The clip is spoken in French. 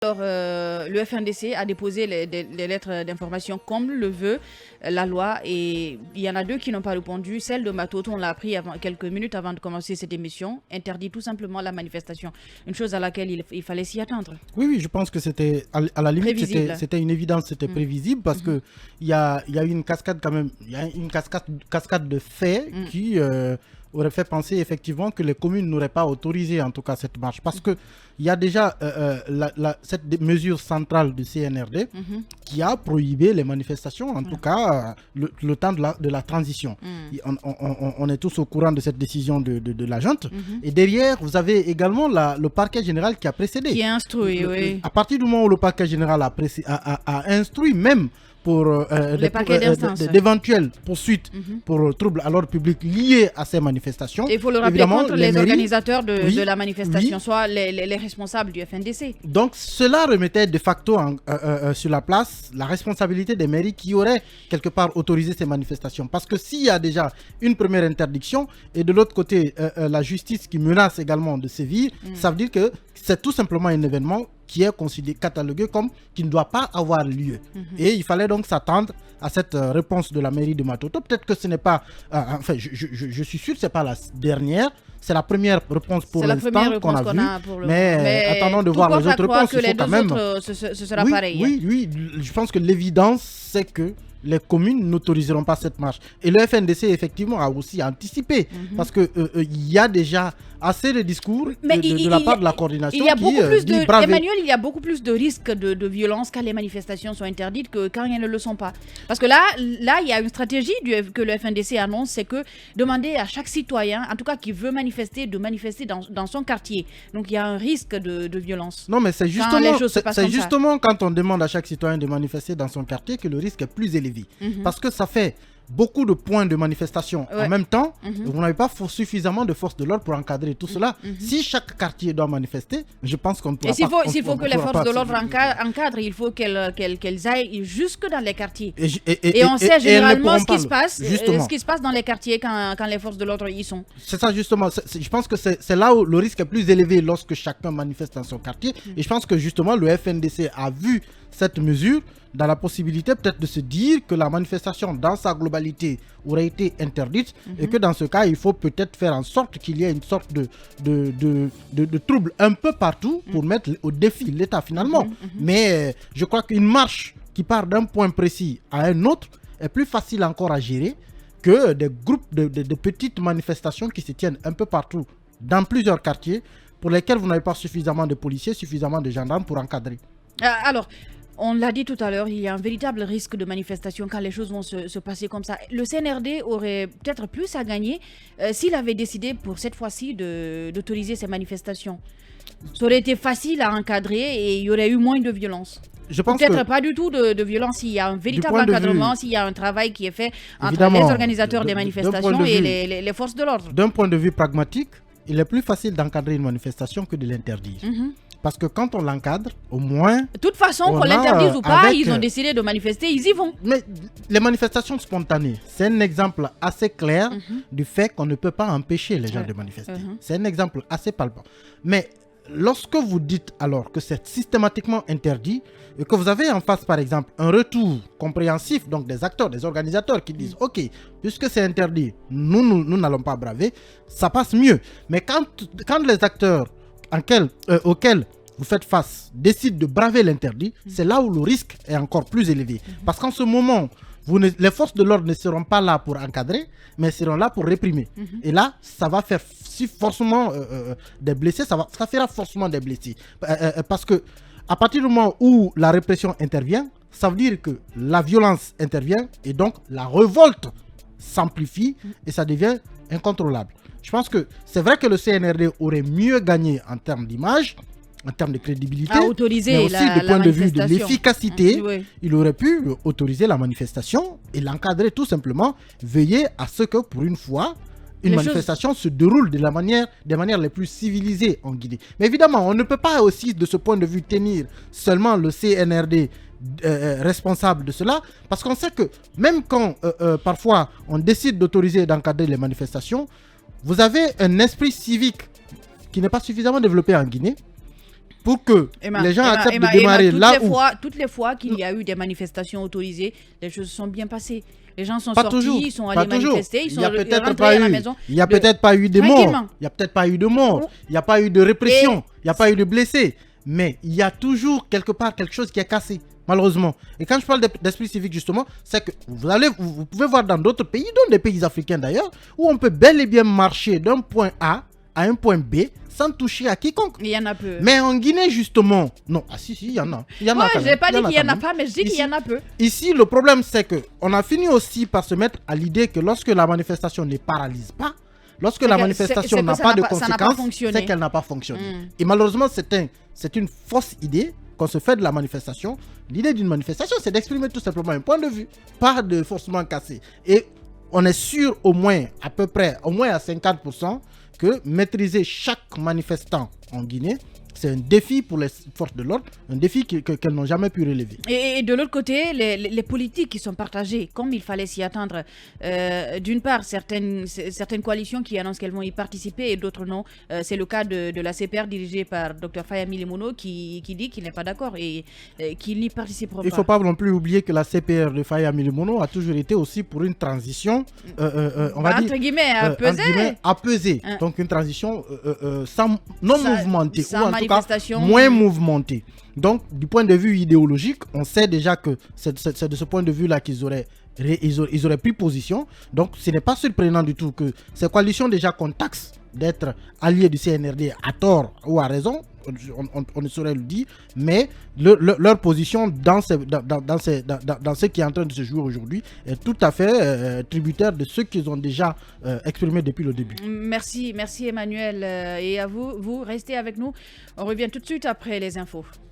Alors, le FNDC a déposé les lettres d'information comme le veut la loi et il y en a deux qui n'ont pas répondu. Celle de Matoto, on l'a appris quelques minutes avant de commencer cette émission, interdit tout simplement la manifestation. Une chose à laquelle il fallait s'y attendre. Oui, je pense que c'était, à la limite, c'était une évidence, c'était prévisible parce que il y a une cascade quand même, il y a une cascade de faits qui aurait fait penser effectivement que les communes n'auraient pas autorisé en tout cas cette marche parce que il y a déjà cette mesure centrale du CNRD qui a prohibé les manifestations, en tout cas le temps de la transition. On est tous au courant de cette décision de la junte. Et derrière, vous avez également le parquet général qui a précédé. Qui a instruit, oui. À partir du moment où le parquet général a instruit même pour d'éventuelles poursuites pour troubles à l'ordre public liés à ces manifestations. Et il faut le rappeler contre les organisateurs de la manifestation, soit les responsables du FNDC. Donc cela remettait de facto sur la place la responsabilité des mairies qui auraient quelque part autorisé ces manifestations. Parce que s'il y a déjà une première interdiction et de l'autre côté la justice qui menace également de sévir, ça veut dire que c'est tout simplement un événement qui est catalogué comme qui ne doit pas avoir lieu. Et il fallait donc s'attendre à cette réponse de la mairie de Matoto. Peut-être que ce n'est pas... enfin, je suis sûr que ce n'est pas la dernière. C'est la première réponse pour l'instant qu'on a vue. Mais attendons de voir les autres réponses. Que les deux autres, ce sera pareil. Oui, je pense que l'évidence, c'est que les communes n'autoriseront pas cette marche. Et le FNDC, effectivement, a aussi anticipé. Parce qu'il y a déjà assez de discours de la part de la coordination Emmanuel, il y a beaucoup plus de risques de violence quand les manifestations sont interdites que quand elles ne le sont pas. Parce que là, il y a une stratégie que le FNDC annonce, c'est que demander à chaque citoyen, en tout cas qui veut manifester, de manifester dans son quartier. Donc il y a un risque de violence. Non, mais c'est justement quand on demande à chaque citoyen de manifester dans son quartier que le risque est plus élevé. Parce que ça fait beaucoup de points de manifestation en même temps, vous n'avez pas suffisamment de forces de l'ordre pour encadrer tout cela. Si chaque quartier doit manifester, je pense qu'on ne pourra pas... S'il faut que les forces de l'ordre encadrent, il faut qu'elles aillent jusque dans les quartiers. Et on sait généralement ce qui se passe dans les quartiers quand les forces de l'ordre y sont. C'est ça justement, je pense que c'est là où le risque est plus élevé lorsque chacun manifeste dans son quartier. Et je pense que justement le FNDC a vu cette mesure dans la possibilité peut-être de se dire que la manifestation dans sa globalité aurait été interdite et que dans ce cas, il faut peut-être faire en sorte qu'il y ait une sorte de trouble un peu partout pour mettre au défi l'État finalement. Mais je crois qu'une marche qui part d'un point précis à un autre est plus facile encore à gérer que des groupes de petites manifestations qui se tiennent un peu partout dans plusieurs quartiers pour lesquels vous n'avez pas suffisamment de policiers, suffisamment de gendarmes pour encadrer. Alors, on l'a dit tout à l'heure, il y a un véritable risque de manifestation quand les choses vont se passer comme ça. Le CNRD aurait peut-être plus à gagner s'il avait décidé pour cette fois-ci d'autoriser ces manifestations. Ça aurait été facile à encadrer et il y aurait eu moins de violence. Peut-être pas du tout de violence s'il y a un véritable encadrement, s'il y a un travail qui est fait entre les organisateurs des manifestations et les forces de l'ordre. D'un point de vue pragmatique, il est plus facile d'encadrer une manifestation que de l'interdire. Parce que quand on l'encadre, au moins... De toute façon, qu'on l'interdise ou pas, ils ont décidé de manifester, ils y vont. Mais les manifestations spontanées, c'est un exemple assez clair du fait qu'on ne peut pas empêcher les gens de manifester. C'est un exemple assez palpable. Mais lorsque vous dites alors que c'est systématiquement interdit et que vous avez en face, par exemple, un retour compréhensif, donc des acteurs, des organisateurs qui disent « Ok, puisque c'est interdit, nous n'allons pas braver », ça passe mieux. Mais quand les acteurs auxquels vous faites face décident de braver l'interdit, c'est là où le risque est encore plus élevé. Parce qu'en ce moment, les forces de l'ordre ne seront pas là pour encadrer, mais seront là pour réprimer. Et là, ça va faire forcément des blessés, ça fera forcément des blessés. Parce que à partir du moment où la répression intervient, ça veut dire que la violence intervient et donc la révolte s'amplifie et ça devient incontrôlable. Je pense que c'est vrai que le CNRD aurait mieux gagné en termes d'image, en termes de crédibilité, mais aussi du point de vue de l'efficacité. Il aurait pu autoriser la manifestation et l'encadrer tout simplement, veiller à ce que pour une fois, une manifestation se déroule des manières les plus civilisées en Guinée. Mais évidemment, on ne peut pas aussi de ce point de vue tenir seulement le CNRD responsable de cela, parce qu'on sait que même quand parfois on décide d'autoriser et d'encadrer les manifestations, vous avez un esprit civique qui n'est pas suffisamment développé en Guinée pour que les gens acceptent de démarrer là où... Toutes les fois qu'il y a eu des manifestations autorisées, les choses sont bien passées. Les gens sont pas sortis, toujours, ils sont allés manifester, ils sont rentrés à la maison. Il n'y a peut-être pas eu de morts. Il n'y a peut-être pas eu de morts. Il n'y a pas eu de répression. Il n'y a pas eu de blessés. Mais il y a toujours quelque part quelque chose qui est cassé, malheureusement. Et quand je parle d'esprit civique, justement, c'est que vous pouvez voir dans d'autres pays, dans des pays africains d'ailleurs, où on peut bel et bien marcher d'un point A à un point B sans toucher à quiconque. Il y en a peu. Mais en Guinée, justement, non, si, il y en a. Il y en a. Je n'ai pas dit qu'il n'y en a pas, mais je dis qu'il y en a peu. Ici, le problème, c'est qu'on a fini aussi par se mettre à l'idée que lorsque la manifestation ne paralyse pas, lorsque la manifestation n'a pas de conséquences, c'est qu'elle n'a pas fonctionné. Et malheureusement, c'est une fausse idée qu'on se fait de la manifestation. L'idée d'une manifestation, c'est d'exprimer tout simplement un point de vue, pas de forcément casser. Et on est sûr au moins, à peu près, au moins à 50%, que maîtriser chaque manifestant en Guinée, c'est un défi pour les forces de l'ordre, un défi qu'elles n'ont jamais pu relever. Et de l'autre côté, les politiques qui sont partagées, comme il fallait s'y attendre. D'une part, certaines coalitions qui annoncent qu'elles vont y participer et d'autres non. C'est le cas de la CPR dirigée par Dr Faya Milimono qui dit qu'il n'est pas d'accord et qu'il n'y participera pas. Il ne faut pas non plus oublier que la CPR de Faya Milimono a toujours été aussi pour une transition, on va dire, entre guillemets, apaisée. Donc une transition non mouvementée, ou en tout cas moins mouvementée. Donc du point de vue idéologique, on sait déjà que c'est de ce point de vue-là qu'ils auraient pris position. Donc ce n'est pas surprenant du tout que ces coalitions déjà qu'on taxe d'être alliés du CNRD à tort ou à raison, on ne saurait le dire, mais leur position dans ce qui est en train de se jouer aujourd'hui est tout à fait tributaire de ce qu'ils ont déjà exprimé depuis le début. Merci Emmanuel, et à vous restez avec nous. On revient tout de suite après les infos.